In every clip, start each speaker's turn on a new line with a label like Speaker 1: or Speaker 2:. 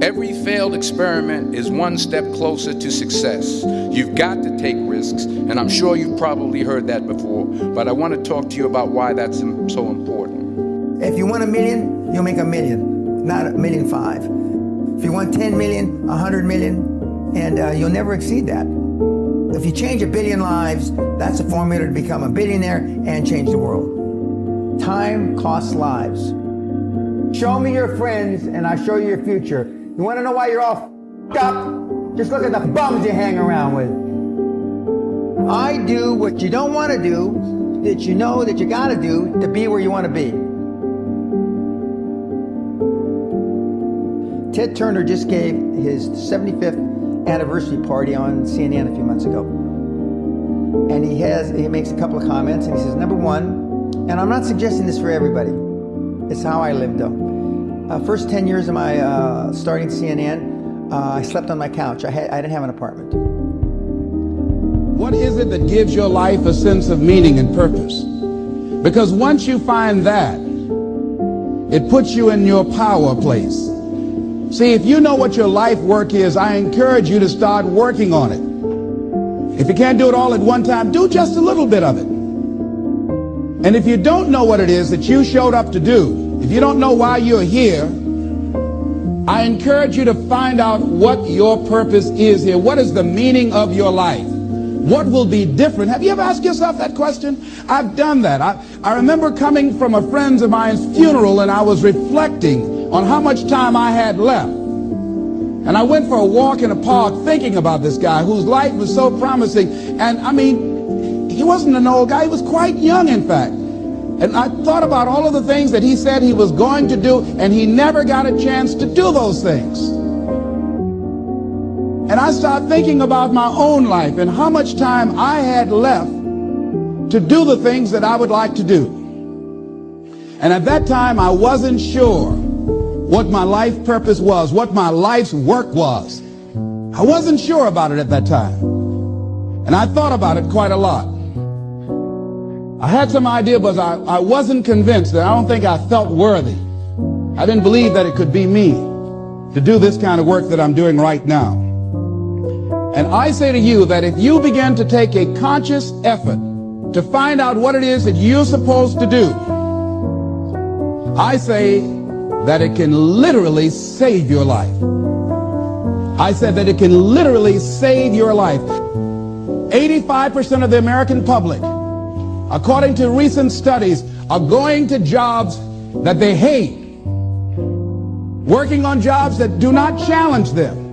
Speaker 1: Every failed experiment is one step closer to success. You've got to take risks, and I'm sure you've probably heard that before, but I want to talk to you about why that's so important.
Speaker 2: If you want $1 million, you'll make $1 million, not $1.5 million. If you want 10 million, 100 million, and you'll never exceed that. If you change 1 billion lives, that's a formula to become a billionaire and change the world. Time costs lives. Show me your friends and I'll show you your future. You want to know why you're all f***ed up? Just look at the bums you hang around with. I do what you don't want to do, that you know that you got to do to be where you want to be. Ted Turner just gave his 75th anniversary party on CNN a few months ago. And he makes a couple of comments, and he says, number one, and I'm not suggesting this for everybody, it's how I lived though. First 10 years of my starting CNN, I slept on my couch. I didn't have an apartment.
Speaker 3: What is it that gives your life a sense of meaning and purpose? Because once you find that, it puts you in your power place. See, if you know what your life work is, I encourage you to start working on it. If you can't do it all at one time, do just a little bit of it. And if you don't know what it is that you showed up to do, if you don't know why you're here, I encourage you to find out what your purpose is here. What is the meaning of your life? What will be different? Have you ever asked yourself that question? I've done that. I remember coming from a friend of mine's funeral, and I was reflecting on how much time I had left. And I went for a walk in a park thinking about this guy whose life was so promising. And I mean, he wasn't an old guy. He was quite young, in fact. And I thought about all of the things that he said he was going to do, and he never got a chance to do those things. And I started thinking about my own life and how much time I had left to do the things that I would like to do. And at that time, I wasn't sure what my life purpose was, what my life's work was. I wasn't sure about it at that time. And I thought about it quite a lot. I had some idea, but I wasn't convinced. That I don't think I felt worthy. I didn't believe that it could be me to do this kind of work that I'm doing right now. And I say to you that if you begin to take a conscious effort to find out what it is that you're supposed to do, I say that it can literally save your life. I said that it can literally save your life. 85% of the American public, according to recent studies, are going to jobs that they hate, working on jobs that do not challenge them.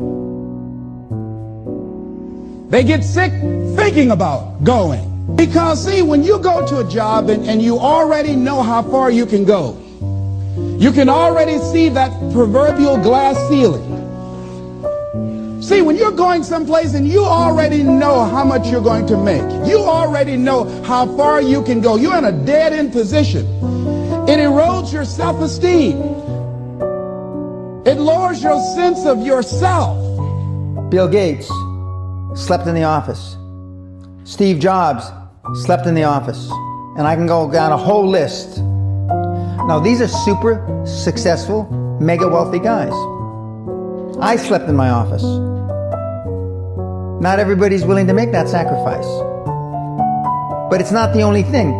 Speaker 3: They get sick thinking about going. Because, see, when you go to a job and you already know how far you can go, you can already see that proverbial glass ceiling. See, when you're going someplace and you already know how much you're going to make, you already know how far you can go, you're in a dead-end position. It erodes your self-esteem. It lowers your sense of yourself.
Speaker 2: Bill Gates slept in the office. Steve Jobs slept in the office. And I can go down a whole list. Now, these are super successful, mega wealthy guys. I slept in my office. Not everybody's willing to make that sacrifice. But it's not the only thing.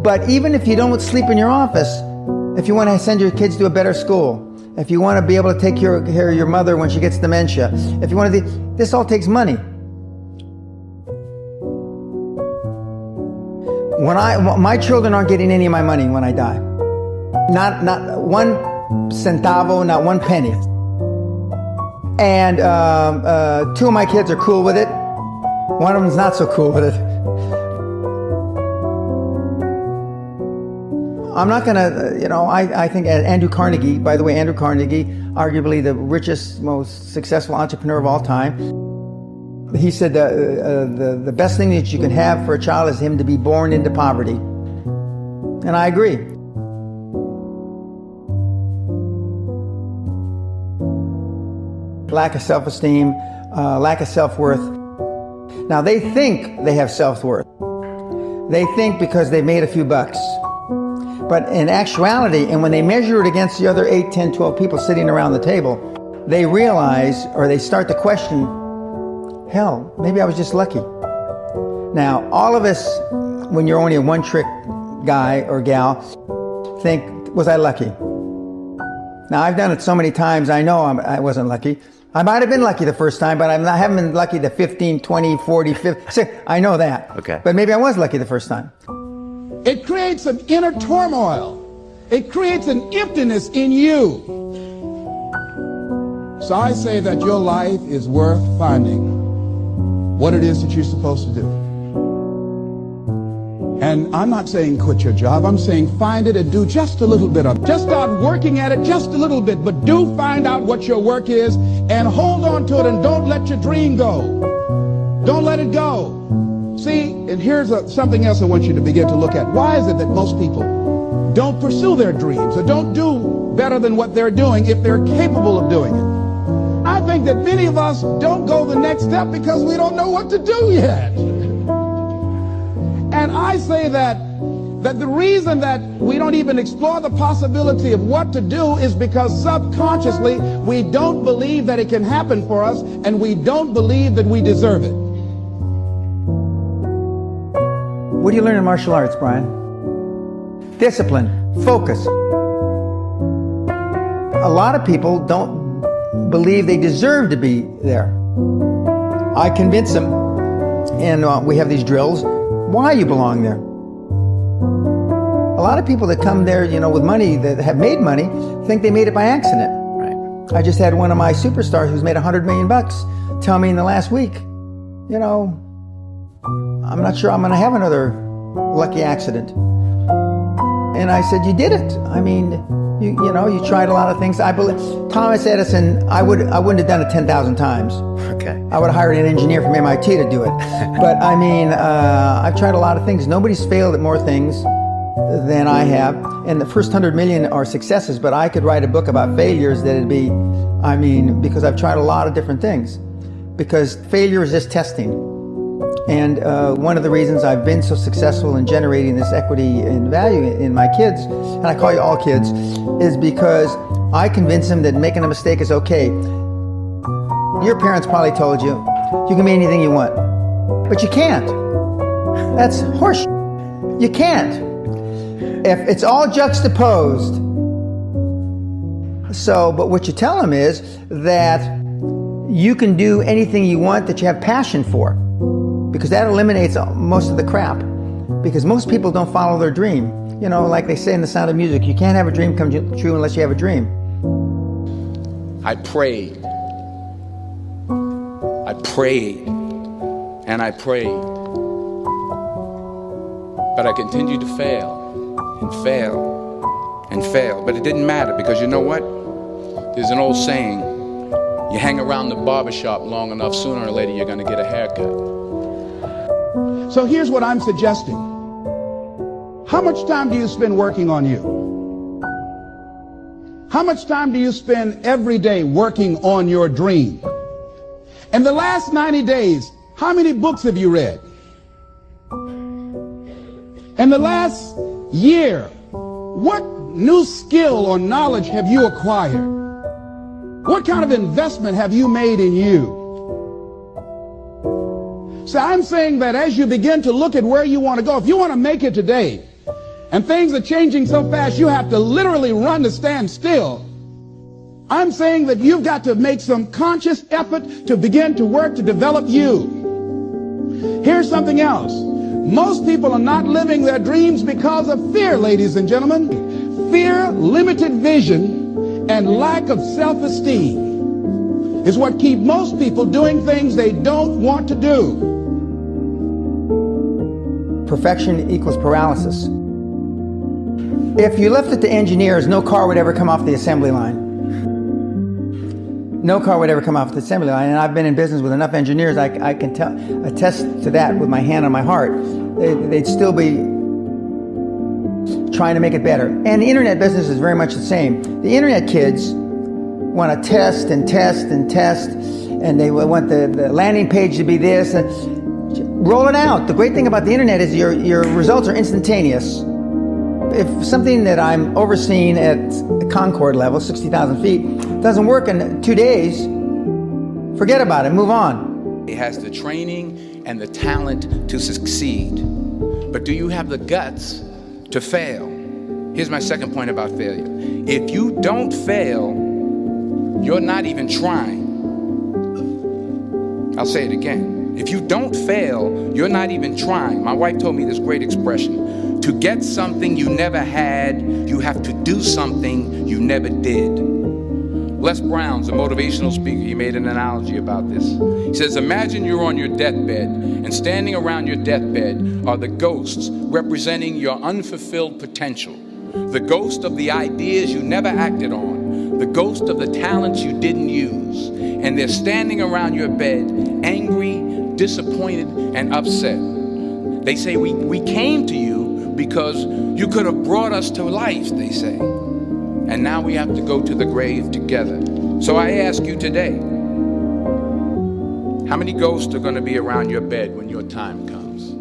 Speaker 2: But even if you don't sleep in your office, if you want to send your kids to a better school, if you want to be able to take care of your mother when she gets dementia, if you want to, this all takes money. My children aren't getting any of my money when I die. Not one centavo, not one penny. And 2 of my kids are cool with it. One of them's not so cool with it. I'm not gonna, I think Andrew Carnegie, by the way, Andrew Carnegie, arguably the richest, most successful entrepreneur of all time, he said the best thing that you can have for a child is him to be born into poverty. And I agree. Lack of self-esteem, lack of self-worth. Now, they think they have self-worth. They think because they made a few bucks. But in actuality, and when they measure it against the other 8, 10, 12 people sitting around the table, they realize, or they start to question, hell, maybe I was just lucky. Now, all of us, when you're only a one-trick guy or gal, think, was I lucky? Now, I've done it so many times, I know I wasn't lucky. I might have been lucky the first time, but I haven't been lucky the 15, 20, 40, 50. I know that.
Speaker 4: Okay.
Speaker 2: But maybe I was lucky the first time.
Speaker 3: It creates an inner turmoil. It creates an emptiness in you. So I say that your life is worth finding what it is that you're supposed to do. And I'm not saying quit your job. I'm saying find it and do just a little bit of it. Just start working at it just a little bit, but do find out what your work is and hold on to it and don't let your dream go. Don't let it go. See, and here's something else I want you to begin to look at. Why is it that most people don't pursue their dreams or don't do better than what they're doing if they're capable of doing it? I think that many of us don't go the next step because we don't know what to do yet. And I say that the reason that we don't even explore the possibility of what to do is because subconsciously we don't believe that it can happen for us, and we don't believe that we deserve it.
Speaker 2: What do you learn in martial arts, Brian? Discipline, focus. A lot of people don't believe they deserve to be there. I convince them, and we have these drills, why you belong there. A lot of people that come there, with money, that have made money, think they made it by accident.
Speaker 4: Right.
Speaker 2: I just had one of my superstars who's made $100 million tell me in the last week, I'm not sure I'm going to have another lucky accident. And I said, you did it. I mean, you tried a lot of things. I believe Thomas Edison, I wouldn't have done it 10,000 times.
Speaker 4: Okay.
Speaker 2: I would have hired an engineer from MIT to do it. But I mean, I've tried a lot of things. Nobody's failed at more things than I have. And the first 100 million are successes, but I could write a book about failures that'd be, because I've tried a lot of different things. Because failure is just testing. And one of the reasons I've been so successful in generating this equity and value in my kids, and I call you all kids, is because I convince them that making a mistake is okay. Your parents probably told you, you can be anything you want, but you can't. That's horseshit. You can't. If it's all juxtaposed. But what you tell them is that you can do anything you want that you have passion for. Because that eliminates most of the crap. Because most people don't follow their dream. Like they say in The Sound of Music, you can't have a dream come true unless you have a dream.
Speaker 1: I prayed. And I prayed. But I continued to fail and fail and fail. But it didn't matter, because you know what? There's an old saying, you hang around the barbershop long enough, sooner or later you're going to get a haircut.
Speaker 3: So here's what I'm suggesting. How much time do you spend working on you? How much time do you spend every day working on your dream? In the last 90 days, how many books have you read? In the last year, what new skill or knowledge have you acquired? What kind of investment have you made in you? So I'm saying that as you begin to look at where you want to go, if you want to make it today, and things are changing so fast, you have to literally run to stand still. I'm saying that you've got to make some conscious effort to begin to work to develop you. Here's something else. Most people are not living their dreams because of fear, ladies and gentlemen. Fear, limited vision, and lack of self-esteem is what keep most people doing things they don't want to do.
Speaker 2: Perfection equals paralysis. If you left it to engineers, no car would ever come off the assembly line. No car would ever come off the assembly line. And I've been in business with enough engineers, I can attest to that with my hand on my heart. They'd still be trying to make it better. And the internet business is very much the same. The internet kids want to test and test and test, and they want the landing page to be this. And roll it out. The great thing about the internet is your results are instantaneous. If something that I'm overseeing at Concord level, 60,000 feet, Doesn't work in 2 days. Forget about it, move on.
Speaker 1: It has the training and the talent to succeed. But do you have the guts to fail? Here's my second point about failure. If you don't fail, you're not even trying. I'll say it again. If you don't fail, you're not even trying. My wife told me this great expression. To get something you never had, you have to do something you never did. Les Brown's a motivational speaker. He made an analogy about this. He says, imagine you're on your deathbed, and standing around your deathbed are the ghosts representing your unfulfilled potential. The ghost of the ideas you never acted on. The ghost of the talents you didn't use. And they're standing around your bed, angry, disappointed, and upset. They say, we came to you because you could have brought us to life, they say. And now we have to go to the grave together. So I ask you today, how many ghosts are going to be around your bed when your time comes?